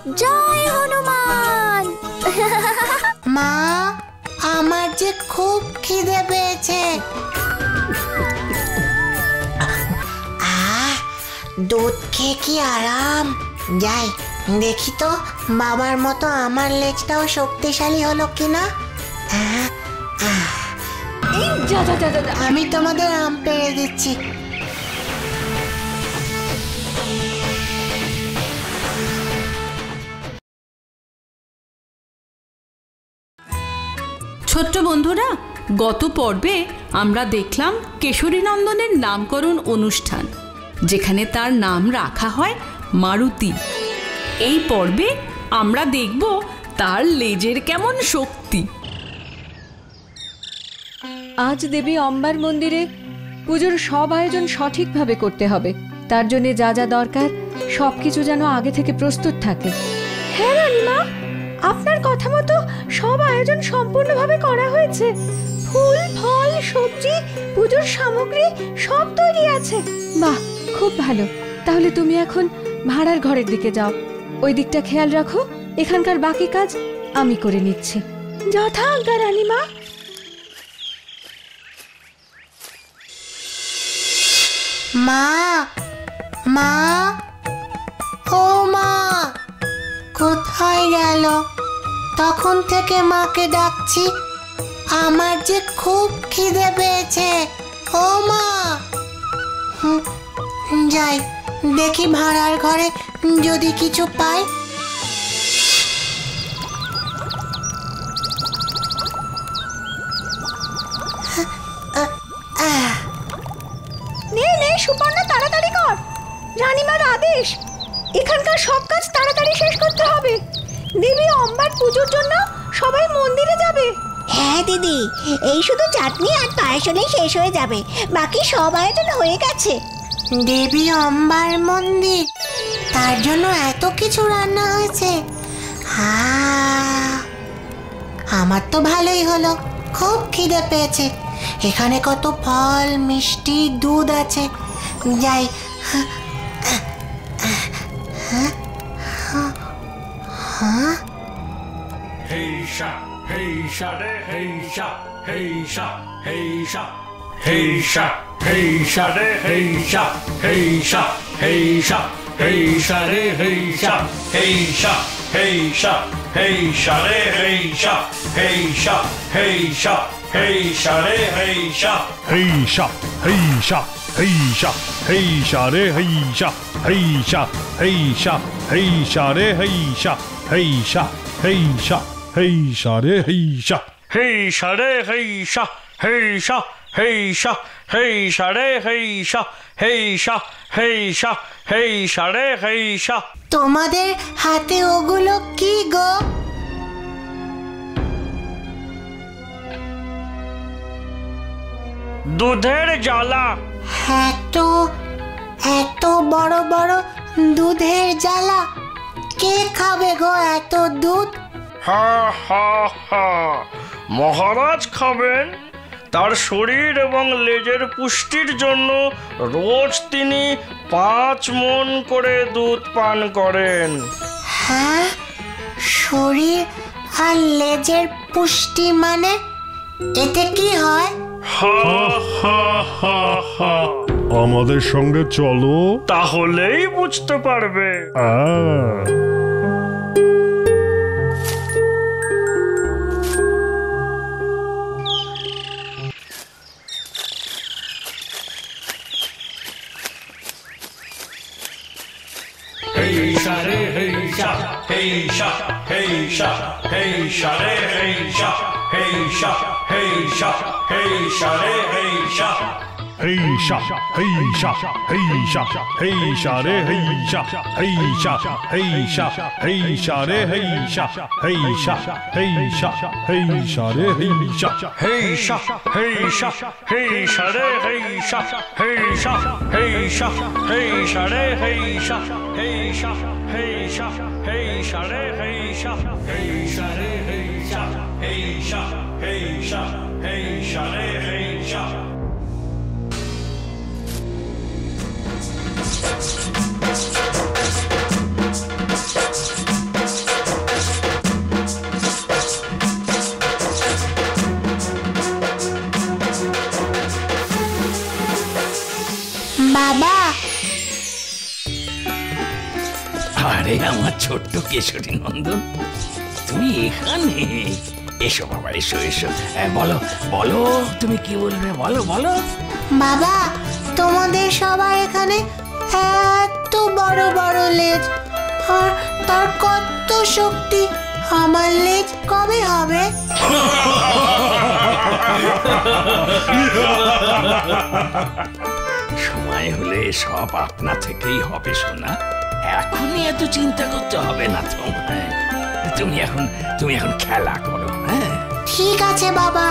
জয় হনুমান। মা, আমার যে খুব খিদে পেয়েছে। দুধ খেয়ে কি আরাম। যাই দেখি তো বাবার মতো আমার লেজটাও শক্তিশালী হলো কিনা। আমি তোমাদের আম পেড়ে দিচ্ছি। ছোট্ট বন্ধুরা, গত পর্বে আমরা দেখলাম কেশরী নন্দনের নামকরণ অনুষ্ঠান, যেখানে তার নাম রাখা হয় মারুতি। এই পর্বে আমরা দেখব তার লেজের কেমন শক্তি। আজ দেবী অম্বার মন্দিরে পুজোর সব আয়োজন সঠিকভাবে করতে হবে। তার জন্য যা যা দরকার সবকিছু যেন আগে থেকে প্রস্তুত থাকে। হ্যাঁ রানীমা, আপনার কথা মতো সব আয়োজন সম্পূর্ণভাবে করা হয়েছে। ফুল, ফল, সবজি, পুজোর সামগ্রী সব তৈরি আছে। বাহ, খুব ভালো। তাহলে তুমি এখন ভাড়ার ঘরের দিকে যাও, ওই দিকটা খেয়াল রাখো। এখানকার বাকি কাজ আমি করে নিচ্ছি। যথা আজ্ঞা রানীমা। মা, মা, ও মা, কোথায় গেল? তখন থেকে মাকে ডাকছি, আমার যে খুব খিদে পেয়েছে। ও মা, যাই দেখি ভাড়ার ঘরে যদি কিছু পাই। নে নে সুপর্ণা, তাড়াতাড়ি কর। রানীমার আদেশ, এখানকার সব কাজ তাড়াতাড়ি শেষ করতে হবে। দেবী অম্বার পুজোর জন্য সবাই মন্দিরে যাবে। হ্যাঁ দিদি, এই শুধু চাটনি আর পায়েস হলেই শেষ হয়ে যাবে, বাকি সব আয়োজন হয়ে গেছে। দেবী অম্বার মন্দির, তার জন্য এত কিছু রান্না হয়েছে। আমার তো ভালোই হলো, খুব খিদে পেয়েছে। এখানে কত ফল, মিষ্টি, দুধ আছে। যাই। হেইশা হেইশা রে হেইশা হেইশা হেইশা হেইশা হেইশা রে হেইশা হেইশা হেইশা হেইশা রে হেইশা হেইশা হেইশা হেইশা রে হেইশা হেইশা হেইশা হেইশা রে হেইশা হেইশা হেইশা হেইশা হেইশা রে হেইশা হেইশা হেইশা হেইশা রে হেইশা হেইশা হেইশা হেইশা রে হেইশা হেইশা রে হেইশা হেইশা হেইশা হেইশা রে হেইশা হেইশা হেইশা হেইশা রে হেইশা। তোমাদের হাতে ওগুলো কি গো? দুধের জ্বালা। এত এত বড় বড় দুধের জ্বালা, কে খাবে গো এত দুধ? হা হা হা, মহারাজ খাবেন। তার শরীর এবং লেজের পুষ্টির জন্য রোজ তিনি 5 মণ করে দুধ পান করেন। হ্যাঁ, শরীর আর লেজের পুষ্টি মানে এতে কি হয়? হা হা হা হা, আমাদের সঙ্গে চলো, তাহলেই বুঝতে পারবে। হেইশা রে হেইশা হেইশা হেইশা হেইশা রে হেইশা হেইশা হেইশা হেইশা রে হেইশা হেইশা হেইশা হেইশা হেইশা রে হেইশা হেইশা হেইশা হেইশা রে হেইশা হেইশা হেইশা হেইশা রে হেইশা হেইশা হেইশা হেইশা রে হেইশা হেইশা হেইশা হেইশা রে হেইশা হেইশা হেইশা হেইশা রে হেইশা হেইশা রে হেইশা হেইশা হেইশা হেইশা রে হেইশা। ছোট্ট কেশরী নন্দন, তুমি এখানে? এসো বাবা, এসো এসো। বলো বলো, তুমি কি বলবে? বলো বলো। বাবা, তোমাদের সবার এখানে এত বড় বড় লেজ, আর তার কত শক্তি, আমার লেজ কবে হবে? সময় হলে সব আপনা থেকেই হবে সোনা, এখনই এত চিন্তা করতে হবে না তোমায়। তুমি এখন খেলা করো। হ্যাঁ, ঠিক আছে বাবা।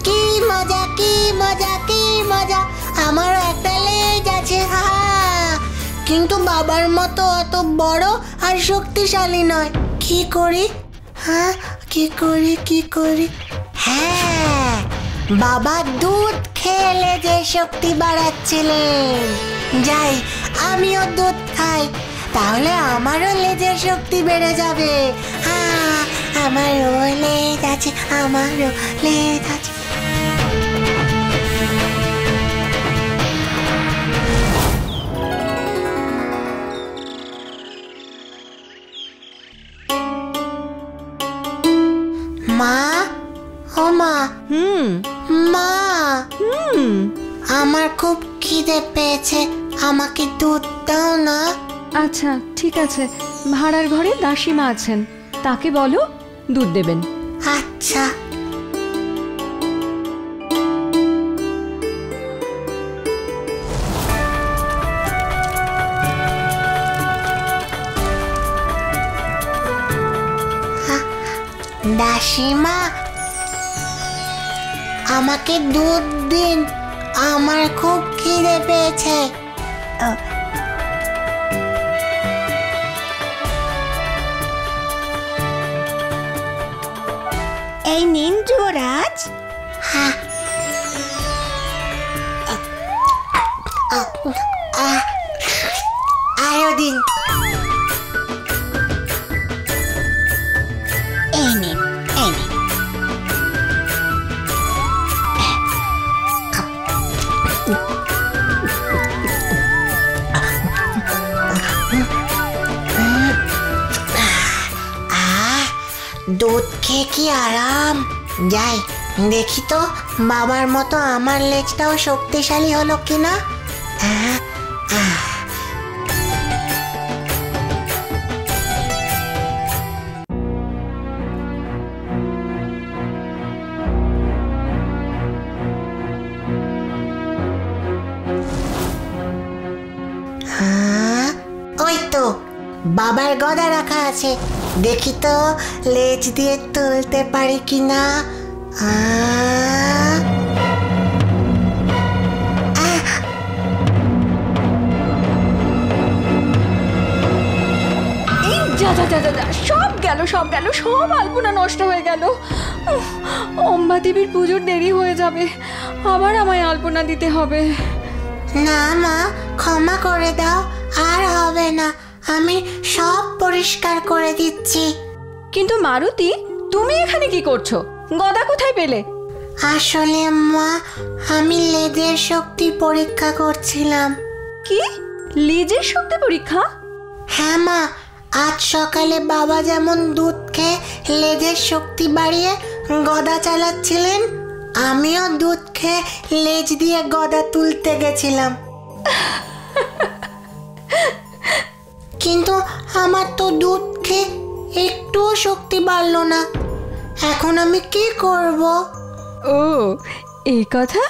কি মজা, কি মজা, কি মজা, আমারও একটা লেজ আছে। কিন্তু বাবার মতো অত বড় আর শক্তিশালী নয়। কি করি? কি করি, কি করি? হ্যাঁ, বাবা দুধ খেয়ে লেজের শক্তি বাড়াচ্ছিলেন। যাই, আমিও দুধ খাই, তাহলে আমারও লেজের শক্তি বেড়ে যাবে। আমারও লেজ আছে, আমারও লেজ আছে। মা, ও মা, মা, আমার খুব খিদে পেয়েছে, আমাকে দুধ দাও না। আচ্ছা ঠিক আছে, ভাড়ার ঘরে দাসীমা আছেন, তাকে বলো দুধ দেবেন। আচ্ছা। দাসীমা, আমাকে দুধ দিন, আমার খুব খিদে পেয়েছে। এই নিন যুবরাজ। আরো দিন। এই নিন, এই নিন। দুধ খেয়ে কি আরাম। যাই, দেখি তো বাবার মতো আমার লেজটাও শক্তিশালী হলো কিনা। ওই তো বাবার গদা রাখা আছে, দেখি তো লেজ দিয়ে তুলতে পারি কিনা। সব গেল, সব গেল, সব আলপনা নষ্ট হয়ে গেল। অম্বা দেবীর পুজোর দেরি হয়ে যাবে, আবার আমায় আলপনা দিতে হবে। না মা, ক্ষমা করে দাও, আর হবে না, আমি সব পরিষ্কার করে দিচ্ছি। কিন্তু মারুতি, তুমি এখানে কি করছো? গদা কোথায় পেলে? আসলে মা, আমি লেজের শক্তি পরীক্ষা করছিলাম। কি, লেজের শক্তি পরীক্ষা? হ্যাঁ মা, আজ সকালে বাবা যেমন দুধ খেয়ে লেজের শক্তি বাড়িয়ে গদা চালাচ্ছিলেন, আমিও দুধ খেয়ে লেজ দিয়ে গদা তুলতে গেছিলাম। কিন্তু আমার তো দুধ খেয়ে একটুও শক্তি বাড়লো না, এখন আমি কি করব? ও এই কথা,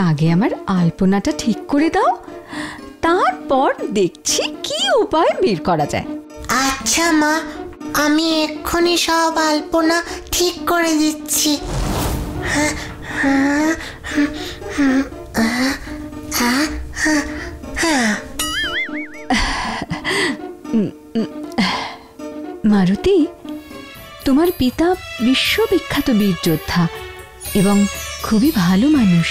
আগে আমার আলপনাটা ঠিক করে দাও, তারপর দেখছি কি উপায় বের করা যায়। আচ্ছা মা, আমি এক্ষুনি সব আলপনা ঠিক করে দিচ্ছি। মারুতি, তোমার পিতা বিশ্ববিখ্যাত বীর যোদ্ধা এবং খুবই ভালো মানুষ।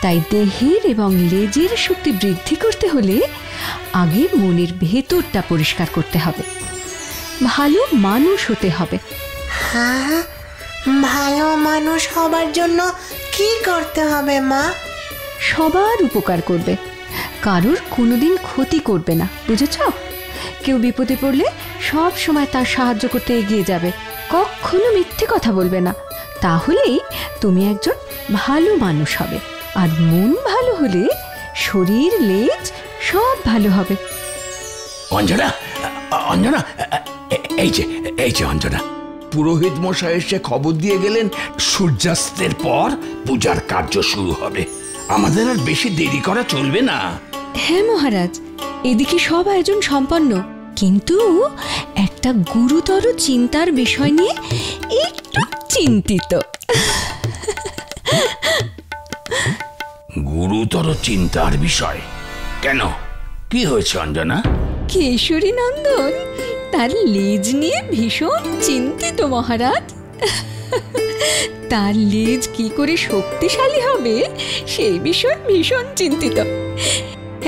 তাই দেহের এবং লেজের শক্তি বৃদ্ধি করতে হলে আগে মনের ভেতরটা পরিষ্কার করতে হবে, ভালো মানুষ হতে হবে। হ্যাঁ, ভালো মানুষ হবার জন্য কি করতে হবে মা? সবার উপকার করবে, কারোর কোনোদিন ক্ষতি করবে না, বুঝেছ? কেউ বিপদে পড়লে সব সময় তার সাহায্য করতে এগিয়ে যাবে, কখনো মিথ্যে কথা বলবে না। তাহলেই তুমি একজন ভালো মানুষ হবে। আর মন ভালো হলে শরীর, লেজ সব ভালো হবে। অঞ্জনা, অঞ্জনা, এই যে অঞ্জনা, পুরোহিত মশাই এসে খবর দিয়ে গেলেন সূর্যাস্তের পর পূজার কার্য শুরু হবে। আমাদের আর বেশি দেরি করা চলবে না। হ্যাঁ মহারাজ, এদিকে সব আয়োজন সম্পন্ন, কিন্তু একটা গুরুতর চিন্তার বিষয় নিয়ে একটু চিন্তিত। গুরুতর চিন্তার বিষয়? কেন, কি হয়েছে অঞ্জনা? কেশরী নন্দন তার লেজ নিয়ে ভীষণ চিন্তিত মহারাজ। তার লেজ কি করে শক্তিশালী হবে সেই বিষয়ে ভীষণ চিন্তিত।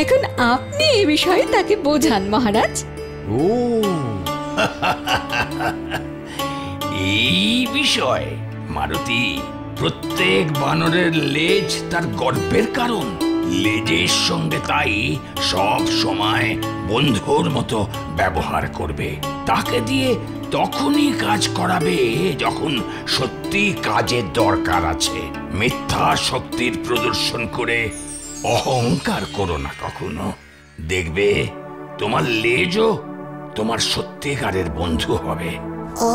এখন আপনি এ বিষয়ে তাকে বোঝান মহারাজ। ও, এই বিষয়? মারুতি, প্রত্যেক বানরের লেজ তার গর্বের কারণ। লেজের সঙ্গে তাই সব সময় বন্ধুর মতো ব্যবহার করবে। তাকে দিয়ে তখনই কাজ করাবে যখন সত্যি কাজের দরকার আছে। মিথ্যা শক্তির প্রদর্শন করে অহংকার করো না কখনো। দেখবে তোমার লেজও তোমার সত্যিকারের বন্ধু হবে। ও,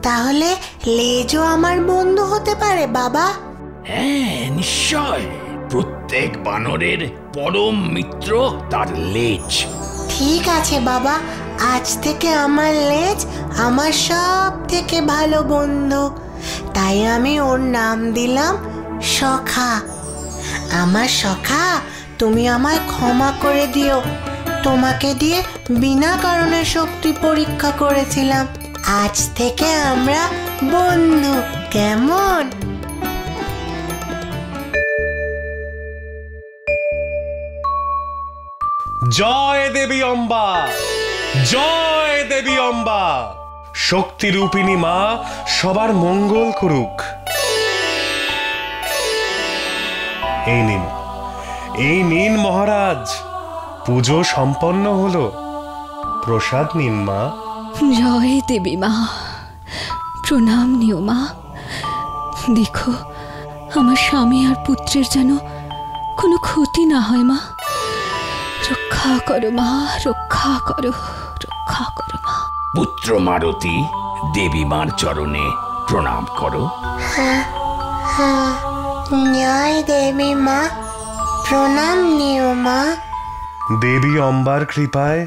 তাহলে লেজও আমার বন্ধু হতে পারে বাবা? হ্যাঁ, নিশ্চয়। প্রত্যেক বানরের পরম মিত্র তার লেজ। ঠিক আছে বাবা, আজ থেকে আমার লেজ আমার সব থেকে ভালো বন্ধু। তাই আমি ওর নাম দিলাম সখা। আমার সখা, তুমি আমায় ক্ষমা করে দিও। তোমাকে দিয়ে বিনা কারণে শক্তি পরীক্ষা করেছিলাম। আজ থেকে আমরা বন্ধু, কেমন? জয় দেবী অম্বা, জয় দেবী অম্বা। শক্তিরূপিণী মা সবার মঙ্গল করুক। এই নিন মহারাজ, পুজো সম্পন্ন হলো। প্রসাদ নিন মা। জয় দেবী মা, প্রণাম নিও মা। দেখো, আমার স্বামী আর পুত্রের যেন কোনো ক্ষতি না হয় মা। রক্ষা করো মা, রক্ষা করো, রক্ষা করো মা। পুত্র মারুতি, দেবী মার চরণে প্রণাম করো। হ্যাঁ, জয় দেবী মা, প্রণাম নিও মা। দেবী অম্বার কৃপায়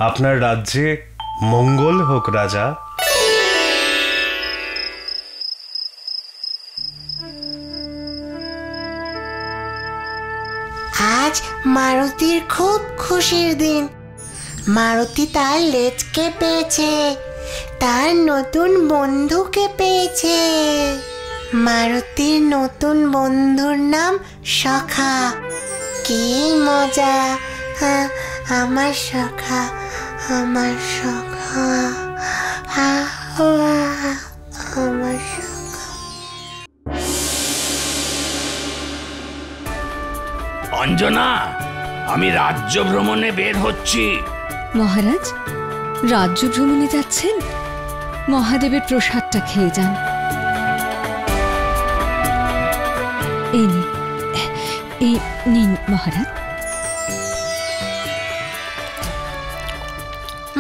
আপনার রাজ্যে মঙ্গল হোক রাজা। আজ মারুতির খুব খুশির দিন। মারুতি তার লেজকে পেয়েছে, তার নতুন বন্ধুকে পেয়েছে। মারুতির নতুন বন্ধুর নাম সখা। কি মজা! আমার সখা, আমার সখা, আমার সখা। অঞ্জনা, আমি রাজ্য ভ্রমণে বের হচ্ছি। মহারাজ, রাজ্য ভ্রমণে যাচ্ছেন? মহাদেবের প্রসাদটা খেয়ে যান। এই নিন মহারাজ।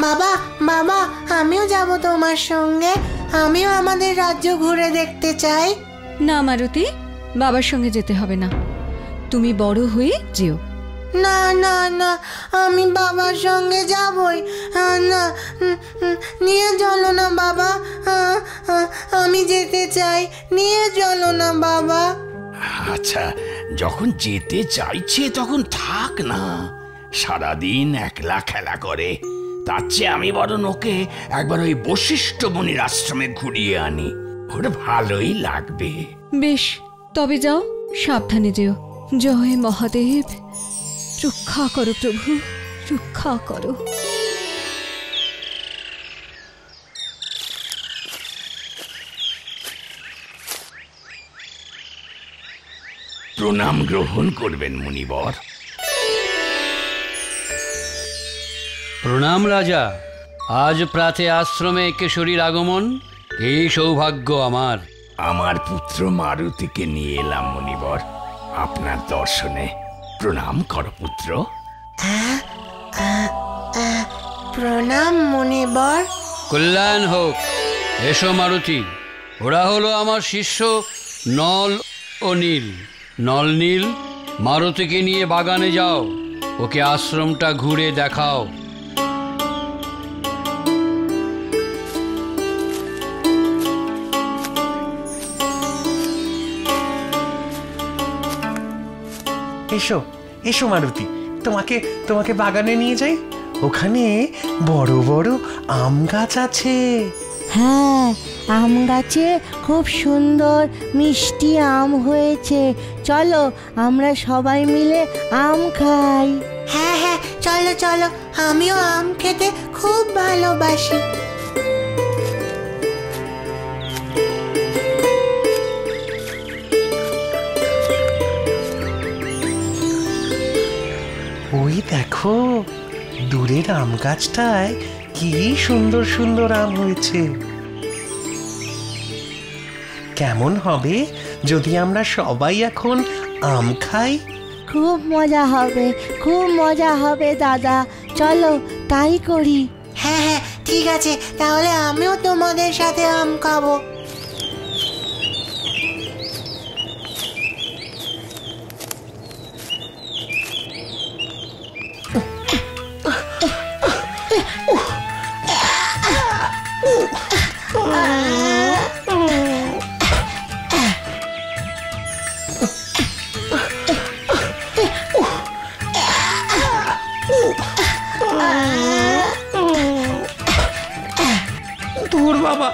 বাবা, বাবা, আমিও যাব তোমার সঙ্গে। আমিও আমাদের রাজ্য ঘুরে দেখতে চাই। না মারুতি, বাবার সঙ্গে যেতে হবে না। তুমি বড় হয়ে যেও, না না না, আমি বাবার সঙ্গে যাবই। না, নিয়ে চলো না বাবা। আমি যেতে চাই, নিয়ে চলো না বাবা। আচ্ছা, যখন যেতে চাইছে তখন থাক না, সারাদিন একলা খেলা করে। তার চেয়ে আমি বরং ওকে একবার ওই বশিষ্ঠ মুনির আশ্রমে ঘুরিয়ে আনি, ওর ভালোই লাগবে। বেশ, তবে যাও, সাবধানে যেও। জয় মহাদেব, রক্ষা করো প্রভু, রক্ষা করো। প্রণাম গ্রহণ করবেন মুনিবর। প্রণাম রাজা। আজ প্রাতে আশ্রমে কেশরীর আগমন, এই সৌভাগ্য আমার। আমার পুত্র মারুতিকে নিয়ে এলাম মুনিবর আপনার দর্শনে। প্রণাম কর পুত্র। প্রণাম মুনিবর। কল্যাণ হোক। এসো মারুতি, ওরা হলো আমার শিষ্য নল ও নীল। নল নীল, মারুতিকে নিয়ে বাগানে যাও, ওকে আশ্রমটা ঘুরে দেখাও। এসো এসো মারুতি, তোমাকে তোমাকে বাগানে নিয়ে যাই। ওখানে বড় বড় আম গাছ আছে। হ্যাঁ, আম গাছে খুব সুন্দর মিষ্টি আম হয়েছে। চলো আমরা সবাই মিলে আম খাই। হ্যাঁ হ্যাঁ, চলো চলো, আমিও আম খেতে খুব ভালোবাসি। ওই দেখো, দূরের আম গাছটায় কি সুন্দর সুন্দর আম হয়েছে। কেমন হবে যদি আমরা সবাই এখন আম খাই? খুব মজা হবে, খুব মজা হবে দাদা। চলো তাই করি। হ্যাঁ হ্যাঁ, ঠিক আছে, তাহলে আমিও তোমাদের সাথে আম খাবো। দূর বাবা,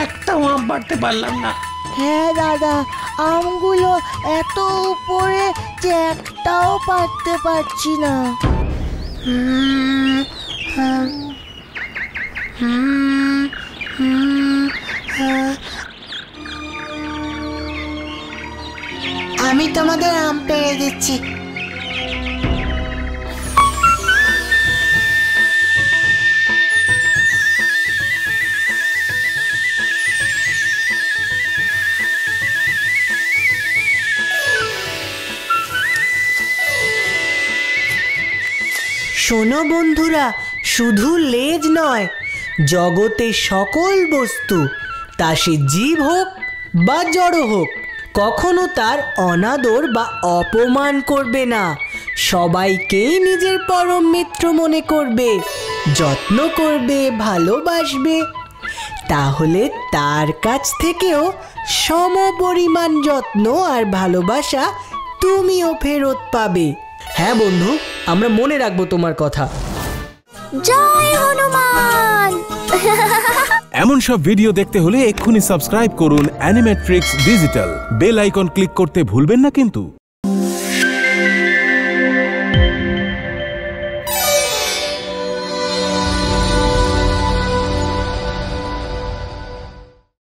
একটাও আম পাড়তে পারলাম না। হ্যাঁ দাদা, আমগুলো এত উপরে যে একটাও পারতে পারছি না। আমি তোমাদের আম পেড়ে দিচ্ছি। শোনো বন্ধুরা, শুধু লেজ নয়, জগতে সকল বস্তু, তা সে জীব হোক বা জড় হোক, কখনো তার অনাদর বা অপমান করবে না। সবাইকেই নিজের পরম মিত্র মনে করবে, যত্ন করবে, ভালোবাসবে। তাহলে তার কাছ থেকেও সমপরিমাণ যত্ন আর ভালোবাসা তুমিও ফেরত পাবে। হ্যাঁ বন্ধু, আমরা মনে রাখবো তোমার কথা। জয় হনুমান। এমন সব ভিডিও দেখতে হলে এক্ষুনি সাবস্ক্রাইব করুন Animatrix Digital. Bell icon click করতে ভুলবেন না কিন্তু।